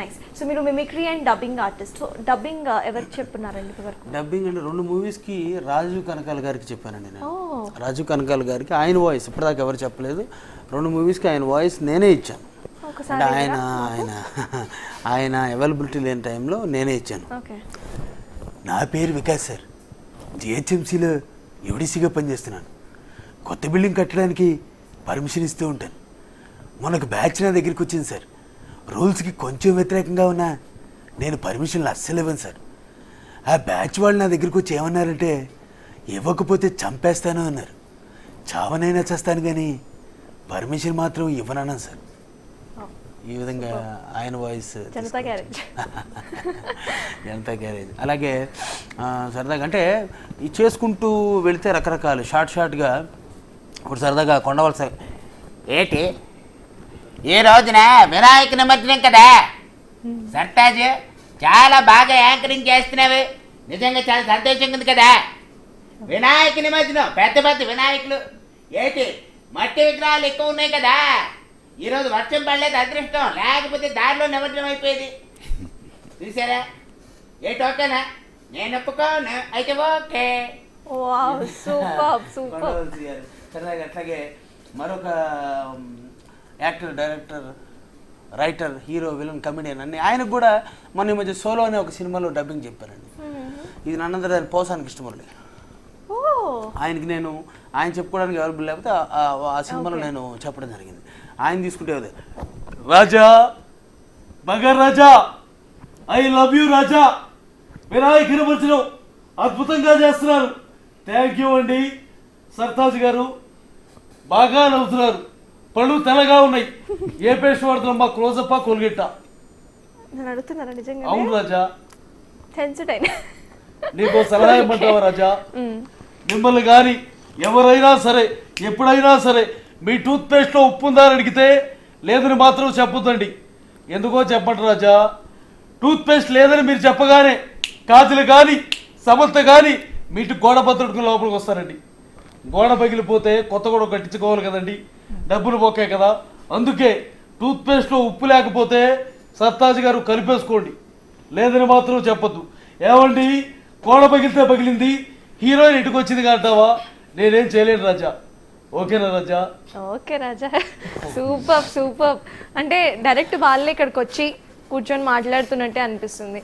Nice. So మీరు mimicry and dubbing artist. So dubbing ఎవరికి చెప్పున్నారండి ఇప్పటివరకు? డబ్బింగ్ అంటే 2 మూవీస్కి రాజు కనకాల గారికి చెప్పానండి నేను. రాజు కనకాల గారికి ఆయన వాయిస్ ఇప్పటిదాకా ఎవరు చెప్పలేదు. 2 మూవీస్కి ఆయన వాయిస్ నేనే ఇచ్చాను. అంటే ఆయన అవైలబిలిటీ లేని టైంలో నేనే ఇచ్చాను. నా పేరు వికాస్ సార్, జిహెచ్ఎంసీలో ఎవడిసిగా పనిచేస్తున్నాను. కొత్త బిల్డింగ్ కట్టడానికి పర్మిషన్ ఇస్తూ ఉంటాను. మనకు బ్యాచ్ నా దగ్గరికి వచ్చింది సార్. రూల్స్కి కొంచెం వ్యతిరేకంగా ఉన్నా నేను పర్మిషన్లు అస్సలు ఇవ్వను సార్. ఆ బ్యాచ్ వాళ్ళు నా దగ్గరికి వచ్చి ఏమన్నారంటే, ఇవ్వకపోతే చంపేస్తాను అన్నారు. చావనైనా చేస్తాను కానీ పర్మిషన్ మాత్రం ఇవ్వనన్నాను సార్. ఈ విధంగా ఆయన వాయిస్ జనతా గ్యారేజ్. అలాగే సరదాగా అంటే ఇది చేసుకుంటూ వెళితే రకరకాలు షార్ట్గా ఇప్పుడు సరదాగా కొండవలస ఏటి ఈ రోజున వినాయక నిమజ్జనం కదా సర్తాజ్, చాలా బాగా యాంకరింగ్ చేస్తున్నావు. నిజంగా చాలా సంతోషంగా ఉంది కదా. వినాయక నిమజ్జనం పెద్ద పెద్ద వినాయకులు ఏటి మట్టి విగ్రహాలు ఎక్కువ ఉన్నాయి కదా. ఈరోజు వర్షం పడలేదు, అదృష్టం, లేకపోతే దారిలో నిమజ్జనం అయిపోయేది. చూసారా? ఏటి ఓకేనా? నేను ఒప్పుకోను, అయితే ఓకే. సరదాగా అట్లాగే మరొక actor, director, writer, hero, villain, comedian అన్ని ఆయనకు కూడా మొన్న ఈ మధ్య సోలో అనే ఒక సినిమాలో డబ్బింగ్ చెప్పారండి. ఇది నన్నందరూ ఆయన పోసానికి ఇష్టముంది. ఆయనకి నేను ఆయన చెప్పుకోవడానికి అవైలబుల్ లేకపోతే ఆ సినిమాలో నేను చెప్పడం జరిగింది. ఆయన తీసుకుంటే రాజా బగర్ Raja, I love you Raja, Vinayaka నిమజ్జనం అద్భుతంగా చేస్తున్నారు. థ్యాంక్ యూ అండి. సర్తాజ్ గారు బాగా నవ్వుతున్నారు, పళ్ళు తెల్లగా ఉన్నాయి. ఏ పేస్ట్ వాడుతున్నాం? మా క్లోజప్ప కోల్గెట్టా? అవును రాజా. నీకు సలహా ఇమ్మంటావా రాజా? మిమ్మల్ని కానీ ఎవరైనా సరే ఎప్పుడైనా సరే మీ టూత్ పేస్ట్లో ఉప్పు ఉందని అడిగితే లేదని మాత్రం చెప్పొద్దండి. ఎందుకో చెప్పండి రాజా. టూత్ పేస్ట్ లేదని మీరు చెప్పగానే కాజులు కానీ సమంత కానీ మీటి గోడ పత్రుడికి లోపలికి వస్తారండి. గోడ పగిలిపోతే కొత్త గోడ కట్టించుకోవాలి కదండి, డబ్బులు పోకే కదా. అందుకే టూత్ పేస్ట్లో ఉప్పు లేకపోతే సర్తాజ్ గారు కలిపేసుకోండి, లేదని మాత్రం చెప్పొద్దు. ఏమండి, గోడ పగిలితే పగిలింది, హీరోయిన్ ఇంటికి వచ్చింది అంటావా? నేనేం చేయలేను రాజా. ఓకేనా రాజా? ఓకే రాజా. సూపర్. అంటే డైరెక్ట్ వాళ్ళే ఇక్కడికి వచ్చి కూర్చొని మాట్లాడుతున్నట్టే అనిపిస్తుంది.